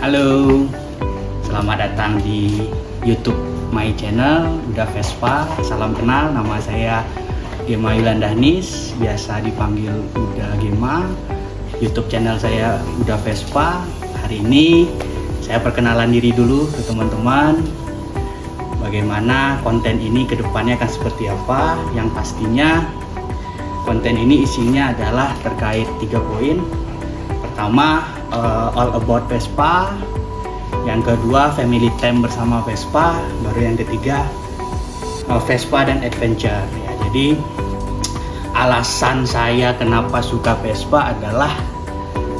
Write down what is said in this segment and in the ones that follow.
Halo, selamat datang di YouTube My Channel Uda Vespa. Salam kenal, nama saya Gema Yulandahnis, biasa dipanggil Uda Gema. YouTube channel saya Uda Vespa. Hari ini saya perkenalan diri dulu ke teman-teman. Bagaimana konten ini ke depannya akan seperti apa? Yang pastinya konten ini isinya adalah terkait 3 poin. Pertama, all about Vespa. Yang kedua, family time bersama Vespa. Baru yang ketiga, Vespa dan adventure. Ya, jadi alasan saya kenapa suka Vespa adalah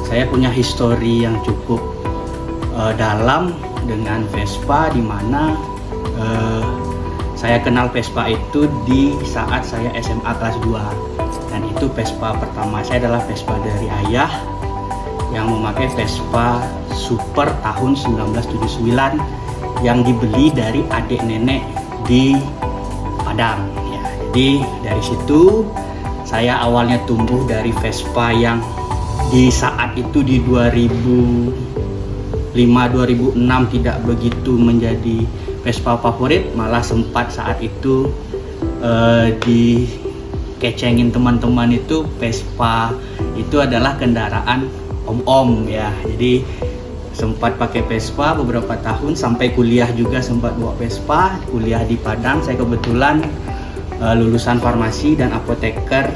saya punya histori yang cukup dalam dengan Vespa, di mana saya kenal Vespa itu di saat saya SMA kelas 2. Dan itu Vespa pertama saya adalah Vespa dari ayah yang memakai Vespa Super tahun 1979 yang dibeli dari adik nenek di Padang. Ya, jadi dari situ saya awalnya tumbuh dari Vespa yang di saat itu di 2005-2006 tidak begitu menjadi Vespa favorit, malah sempat saat itu dikecengin teman-teman itu Vespa itu adalah kendaraan om-om ya. Jadi sempat pakai Vespa beberapa tahun, sampai kuliah juga sempat bawa Vespa. Kuliah di Padang, saya kebetulan lulusan farmasi dan apoteker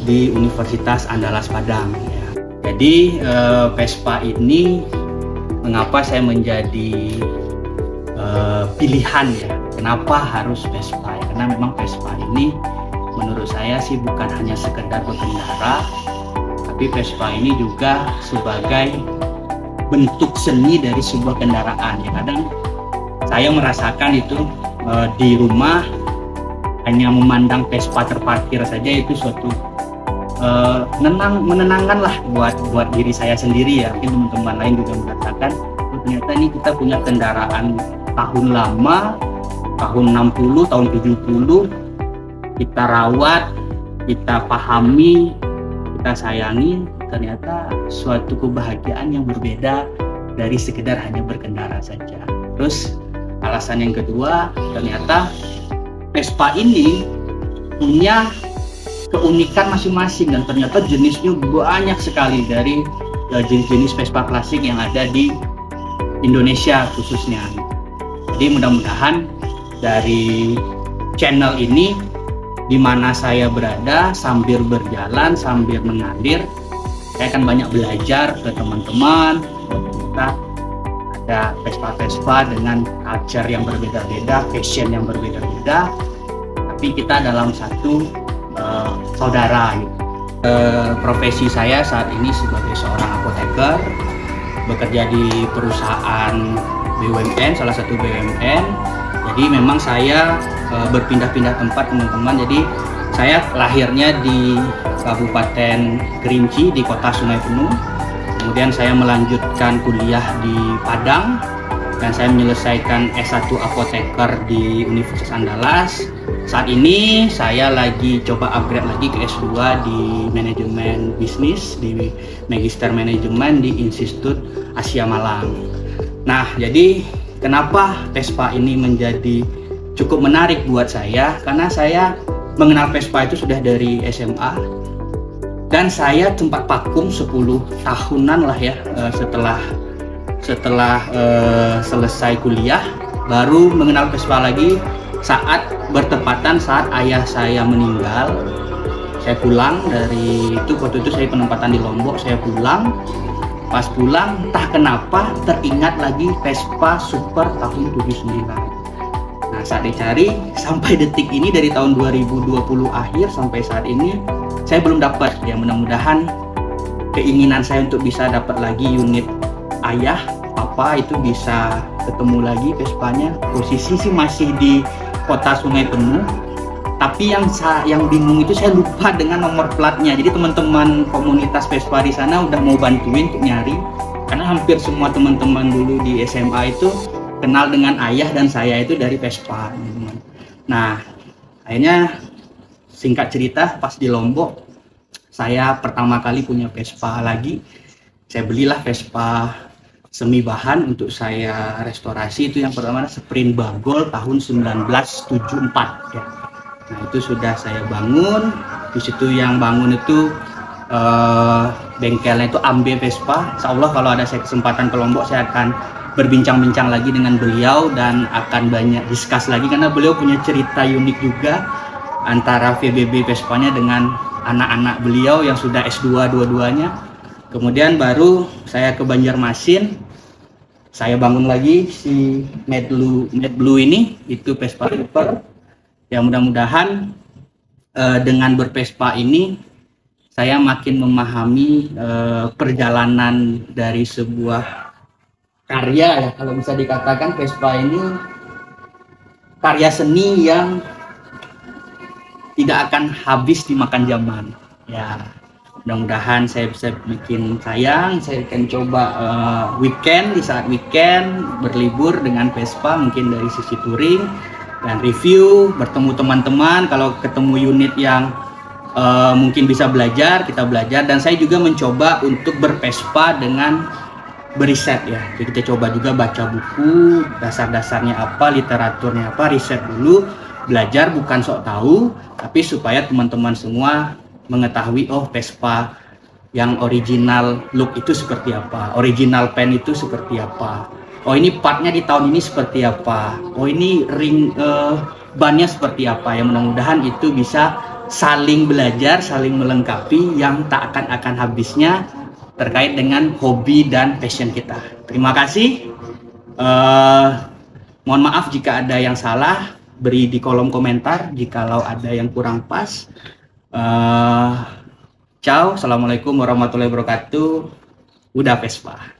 di Universitas Andalas Padang ya. Jadi Vespa ini mengapa saya menjadi pilihan ya, kenapa harus Vespa ya, karena memang Vespa ini menurut saya sih bukan hanya sekedar berkendara, tapi Vespa ini juga sebagai bentuk seni dari sebuah kendaraan ya. Kadang saya merasakan itu di rumah hanya memandang Vespa terparkir saja itu suatu menenangkan lah buat diri saya sendiri ya. Mungkin teman-teman lain juga merasakan ternyata ini kita punya kendaraan tahun lama, tahun 60, tahun 70, kita rawat, kita pahami, kita sayangi, ternyata suatu kebahagiaan yang berbeda dari sekedar hanya berkendara saja. Terus alasan yang kedua, ternyata Vespa ini punya keunikan masing-masing dan ternyata jenisnya banyak sekali dari jenis-jenis Vespa klasik yang ada di Indonesia khususnya. Jadi mudah-mudahan dari channel ini, di mana saya berada sambil berjalan, sambil mengalir, saya akan banyak belajar ke teman-teman. Kita ada Vespa-Vespa dengan culture yang berbeda-beda, fashion yang berbeda-beda, tapi kita dalam satu saudara. Profesi saya saat ini sebagai seorang apoteker, bekerja di perusahaan BUMN, salah satu BUMN. Jadi memang saya berpindah-pindah tempat teman-teman. Jadi saya lahirnya di Kabupaten Kerinci di kota Sungai Penuh. Kemudian saya melanjutkan kuliah di Padang dan saya menyelesaikan S1 apoteker di Universitas Andalas. Saat ini saya lagi coba upgrade lagi ke S2 di manajemen bisnis, di Magister Manajemen di Institut Asia Malang. Nah, jadi kenapa Vespa ini menjadi cukup menarik buat saya? Karena saya mengenal Vespa itu sudah dari SMA dan saya sempat vakum 10 tahunan lah ya, setelah selesai kuliah baru mengenal Vespa lagi saat bertepatan saat ayah saya meninggal. Saya pulang dari itu, waktu itu saya penempatan di Lombok, saya pulang. Pas pulang, entah kenapa teringat lagi Vespa Super tahun 79. Nah, saat dicari sampai detik ini dari tahun 2020 akhir sampai saat ini saya belum dapat. Ya mudah-mudahan keinginan saya untuk bisa dapat lagi unit ayah, papa itu bisa ketemu lagi Vespanya. Posisi sih masih di kota Sungai Penuh. Tapi yang bingung itu saya lupa dengan nomor platnya. Jadi teman-teman komunitas Vespa di sana udah mau bantuin untuk nyari, karena hampir semua teman-teman dulu di SMA itu kenal dengan ayah dan saya itu dari Vespa, teman-teman. Nah, akhirnya singkat cerita pas di Lombok saya pertama kali punya Vespa lagi. Saya belilah Vespa semi bahan untuk saya restorasi. Itu yang pertama Sprint Bagol tahun 1974 ya. Nah itu sudah saya bangun. Di situ yang bangun itu bengkelnya itu Ambe Vespa. Insya Allah kalau ada saya kesempatan ke Lombok, saya akan berbincang-bincang lagi dengan beliau dan akan banyak discuss lagi, karena beliau punya cerita unik juga antara VBB Vespanya dengan anak-anak beliau yang sudah S2 dua-duanya. Kemudian baru saya ke Banjarmasin, saya bangun lagi si Mad Blue ini, itu Vespa Super. Ya mudah-mudahan dengan bervespa ini saya makin memahami perjalanan dari sebuah karya ya, kalau bisa dikatakan Vespa ini karya seni yang tidak akan habis dimakan zaman ya. Mudah-mudahan saya bisa bikin sayang, saya akan coba weekend, di saat weekend berlibur dengan Vespa, mungkin dari sisi touring dan review, bertemu teman-teman, kalau ketemu unit yang mungkin bisa belajar, kita belajar. Dan saya juga mencoba untuk bervespa dengan beriset ya. Jadi kita coba juga baca buku, dasar-dasarnya apa, literaturnya apa, riset dulu, belajar bukan sok tahu, tapi supaya teman-teman semua mengetahui oh Vespa yang original look itu seperti apa, original pen itu seperti apa, oh ini partnya di tahun ini seperti apa, oh ini ring bannya seperti apa. Ya mudah-mudahan itu bisa saling belajar, saling melengkapi yang tak akan habisnya terkait dengan hobi dan passion kita. Terima kasih. Mohon maaf jika ada yang salah, beri di kolom komentar jikalau ada yang kurang pas. Ciao, assalamualaikum warahmatullahi wabarakatuh. Udah Vespa.